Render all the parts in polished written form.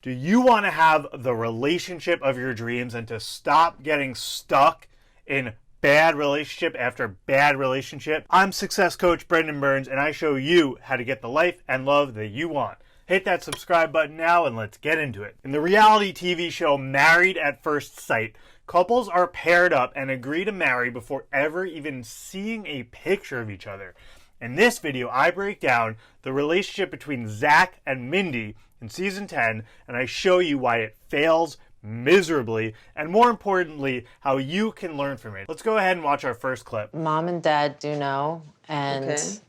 Do you want to have the relationship of your dreams and to stop getting stuck in bad relationship after bad relationship? I'm success coach Brendan Burns, and I show you how to get the life and love that you want. Hit that subscribe button now and let's get into it. In the reality TV show Married at First Sight, couples are paired up and agree to marry before ever even seeing a picture of each other. In this video, I break down the relationship between Zach and Mindy in season 10, and I show you why it fails miserably, and more importantly, how you can learn from it. Let's go ahead and watch our first clip. Mom and Dad do know, and Okay.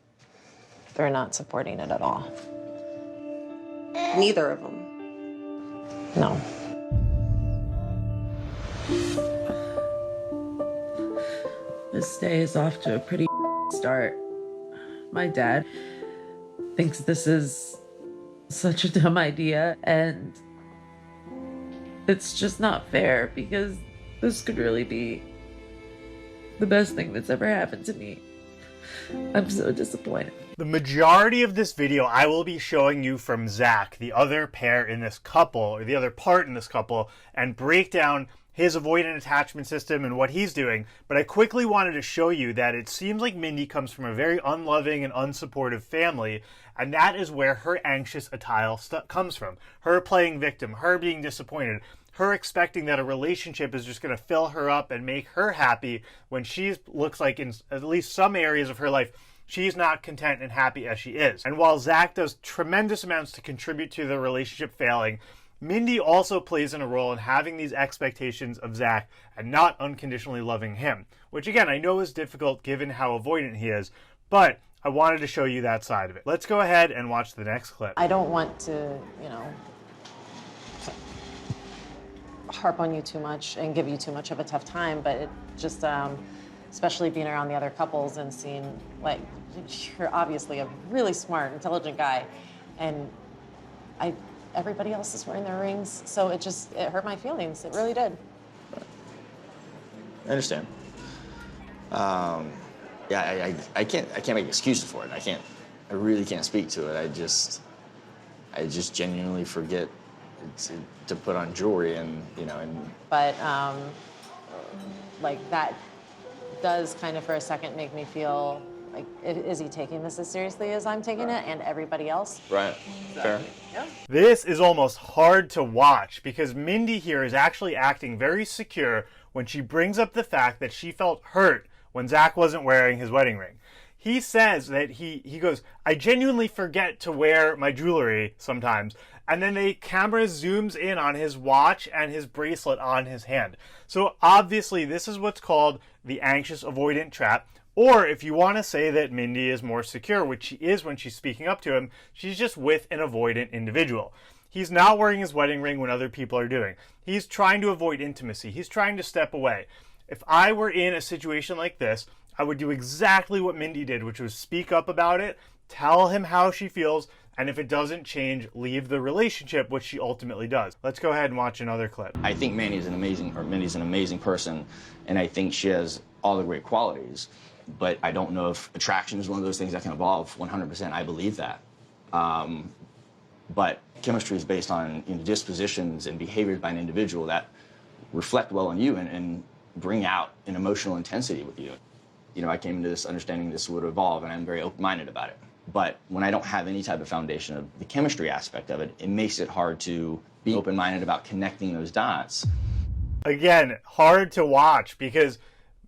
they're not supporting it at all. Neither of them. No. This day is off to a pretty start. My dad thinks this is such a dumb idea, and it's just not fair because this could really be the best thing that's ever happened to me. I'm so disappointed. The majority of this video I will be showing you from Zach, the other pair in this couple, or the other part in this couple, and break down his avoidant attachment system and what he's doing. But I quickly wanted to show you that it seems like Mindy comes from a very unloving and unsupportive family, and that is where her anxious attile comes from. Her playing victim, her being disappointed, her expecting that a relationship is just going to fill her up and make her happy when she looks like in at least some areas of her life she's not content and happy as she is. And while Zach does tremendous amounts to contribute to the relationship failing, Mindy also plays in a role in having these expectations of Zach and not unconditionally loving him, which again I know is difficult given how avoidant he is, but I wanted to show you that side of it. Let's go ahead and watch the next clip. I don't want to, harp on you too much and give you too much of a tough time, but it just, especially being around the other couples and seeing, like, you're obviously a really smart, intelligent guy, and everybody else is wearing their rings, so it hurt my feelings. It really did. I understand. Yeah, I can't make excuses for it. I really can't speak to it. I just genuinely forget to put on jewelry and. But, like, that does kind of for a second make me feel like, is he taking this as seriously as I'm taking it and everybody else? Right. Fair. Yeah. This is almost hard to watch because Mindy here is actually acting very secure when she brings up the fact that she felt hurt when Zach wasn't wearing his wedding ring. He says that he goes, I genuinely forget to wear my jewelry sometimes. And then the camera zooms in on his watch and his bracelet on his hand. So obviously this is what's called the anxious avoidant trap. Or if you want to say that Mindy is more secure, which she is when she's speaking up to him, she's just with an avoidant individual. He's not wearing his wedding ring when other people are doing. He's trying to avoid intimacy. He's trying to step away. If I were in a situation like this, I would do exactly what Mindy did, which was speak up about it, tell him how she feels, and if it doesn't change, leave the relationship, which she ultimately does. Let's go ahead and watch another clip. I think Mindy's an amazing person, and I think she has all the great qualities. But I don't know if attraction is one of those things that can evolve 100%. I believe that. But chemistry is based on dispositions and behaviors by an individual that reflect well on you and bring out an emotional intensity with you. I came into this understanding this would evolve, and I'm very open-minded about it. But when I don't have any type of foundation of the chemistry aspect of it, it makes it hard to be open-minded about connecting those dots. Again, hard to watch because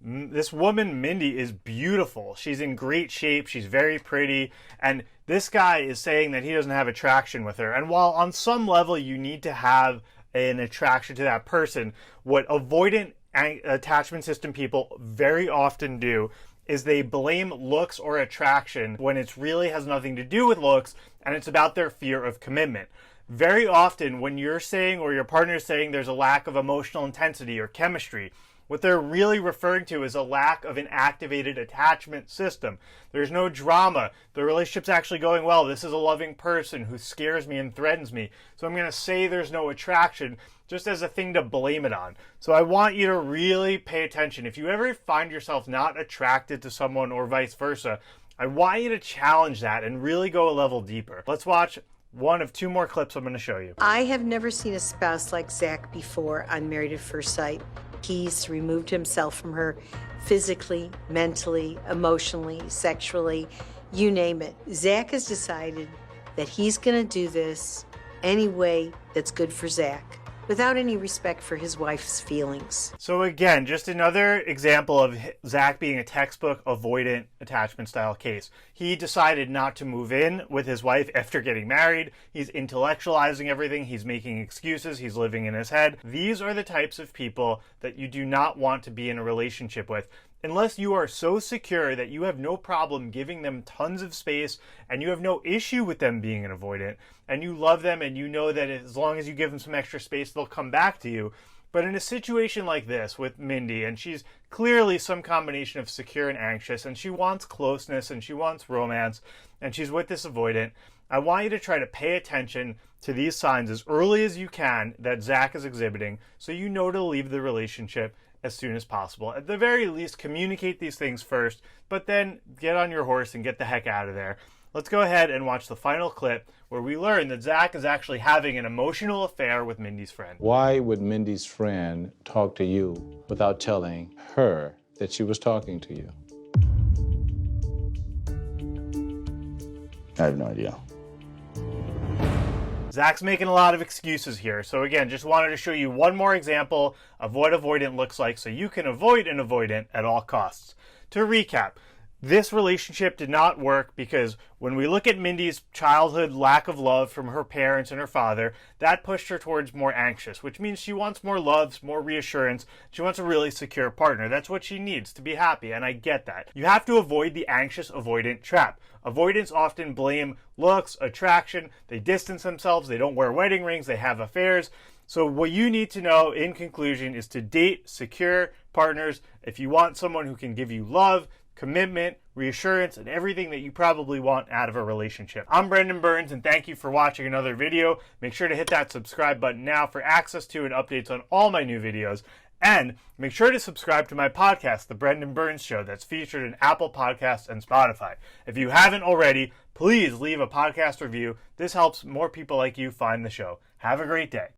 this woman, Mindy, is beautiful. She's in great shape. She's very pretty. And this guy is saying that he doesn't have attraction with her. And while on some level you need to have an attraction to that person, what avoidant attachment system people very often do is they blame looks or attraction when it really has nothing to do with looks and it's about their fear of commitment. Very often when you're saying or your partner is saying there's a lack of emotional intensity or chemistry, what they're really referring to is a lack of an activated attachment system. There's no drama. The relationship's actually going well. This is a loving person who scares me and threatens me. So I'm going to say there's no attraction just as a thing to blame it on. So I want you to really pay attention. If you ever find yourself not attracted to someone or vice versa, I want you to challenge that and really go a level deeper. Let's watch one of two more clips I'm going to show you. I have never seen a spouse like Zach before on Married at First Sight. He's removed himself from her physically, mentally, emotionally, sexually, you name it. Zach has decided that he's going to do this any way that's good for Zach, without any respect for his wife's feelings. So again, just another example of Zach being a textbook avoidant attachment style case. He decided not to move in with his wife after getting married. He's intellectualizing everything. He's making excuses. He's living in his head. These are the types of people that you do not want to be in a relationship with, unless you are so secure that you have no problem giving them tons of space and you have no issue with them being an avoidant and you love them and you know that as long as you give them some extra space, they'll come back to you. But in a situation like this with Mindy, and she's clearly some combination of secure and anxious, and she wants closeness and she wants romance, and she's with this avoidant, I want you to try to pay attention to these signs as early as you can that Zach is exhibiting so you know to leave the relationship as soon as possible. At the very least, communicate these things first, but then get on your horse and get the heck out of there. Let's go ahead and watch the final clip where we learn that Zach is actually having an emotional affair with Mindy's friend. Why would Mindy's friend talk to you without telling her that she was talking to you? I have no idea. Zach's making a lot of excuses here. So again, just wanted to show you one more example of what avoidant looks like so you can avoid an avoidant at all costs. To recap, this relationship did not work because when we look at Mindy's childhood lack of love from her parents and her father, that pushed her towards more anxious, which means she wants more love, more reassurance. She wants a really secure partner. That's what she needs to be happy, and I get that. You have to avoid the anxious avoidant trap. Avoidants often blame looks, attraction, they distance themselves, they don't wear wedding rings, they have affairs. So what you need to know in conclusion is to date secure partners if you want someone who can give you love, commitment, reassurance, and everything that you probably want out of a relationship. I'm Brendan Burns, and thank you for watching another video. Make sure to hit that subscribe button now for access to and updates on all my new videos. And make sure to subscribe to my podcast, The Brendan Burns Show, that's featured in Apple Podcasts and Spotify. If you haven't already, please leave a podcast review. This helps more people like you find the show. Have a great day.